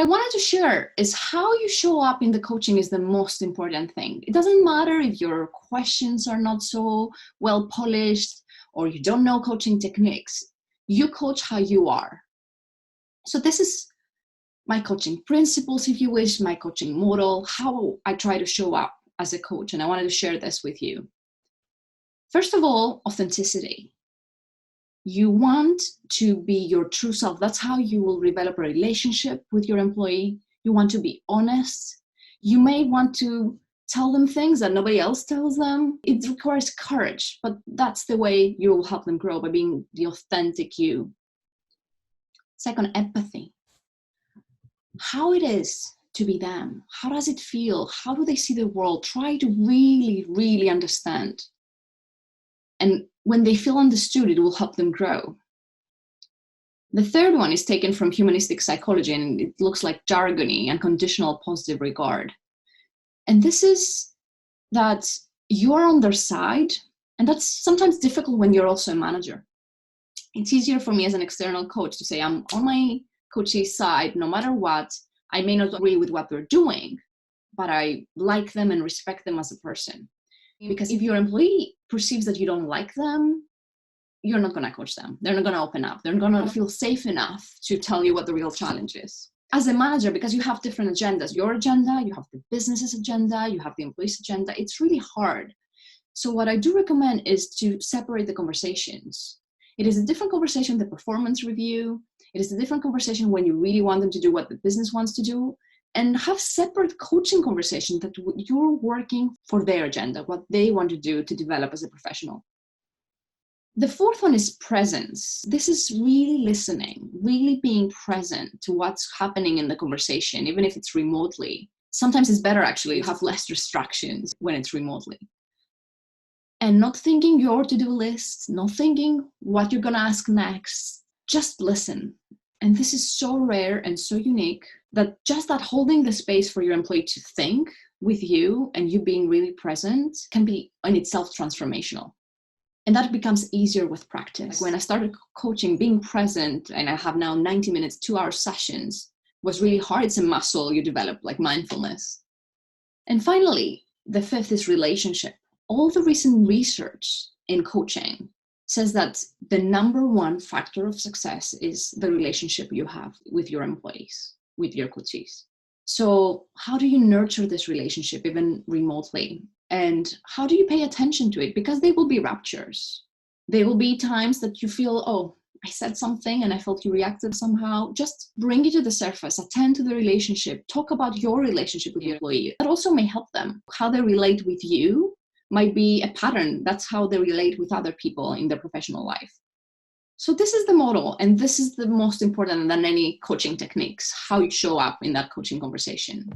I wanted to share is how you show up in the coaching is the most important thing. It doesn't matter if your questions are not so well polished or you don't know coaching techniques. You coach how you are. So this is my coaching principles, if you wish, my coaching model, how I try to show up as a coach. And I wanted to share this with you. First of all, authenticity. You want to be your true self. That's how you will develop a relationship with your employee. You want to be honest. You may want to tell them things that nobody else tells them. It requires courage, but that's the way you will help them grow, by being the authentic you. Second, empathy. How it is to be them. How does it feel? How do they see the world? Try to really, really understand. And when they feel understood, it will help them grow. The third one is taken from humanistic psychology, and it looks like jargony and conditional positive regard. And this is that you're on their side, and that's sometimes difficult when you're also a manager. It's easier for me as an external coach to say, I'm on my coachee's side, no matter what. I may not agree with what they're doing, but I like them and respect them as a person. Because if your employee perceives that you don't like them, you're not going to coach them. They're not going to open up. They're not going to feel safe enough to tell you what the real challenge is. As a manager, because you have different agendas, your agenda, you have the business's agenda, you have the employee's agenda, it's really hard. So what I do recommend is to separate the conversations. It is a different conversation, the performance review. It is a different conversation when you really want them to do what the business wants to do, and have separate coaching conversations that you're working for their agenda, what they want to do to develop as a professional. The fourth one is presence. This is really listening, really being present to what's happening in the conversation, even if it's remotely. Sometimes it's better actually to have less distractions when it's remotely. And not thinking your to-do list, not thinking what you're going to ask next, just listen. And this is so rare and so unique that just that holding the space for your employee to think with you and you being really present can be in itself transformational. And that becomes easier with practice. When I started coaching, being present, and I have now 90 minutes, 2-hour sessions, was really hard. It's a muscle you develop, like mindfulness. And finally, the fifth is relationship. All the recent research in coaching says that the number one factor of success is the relationship you have with your employees, with your coachees. So how do you nurture this relationship even remotely? And how do you pay attention to it? Because they will be ruptures. There will be times that you feel, oh, I said something and I felt you reacted somehow. Just bring it to the surface, attend to the relationship, talk about your relationship with your employee. That also may help them. How they relate with you might be a pattern. That's how they relate with other people in their professional life. So this is the model, and this is the most important than any coaching techniques, how you show up in that coaching conversation.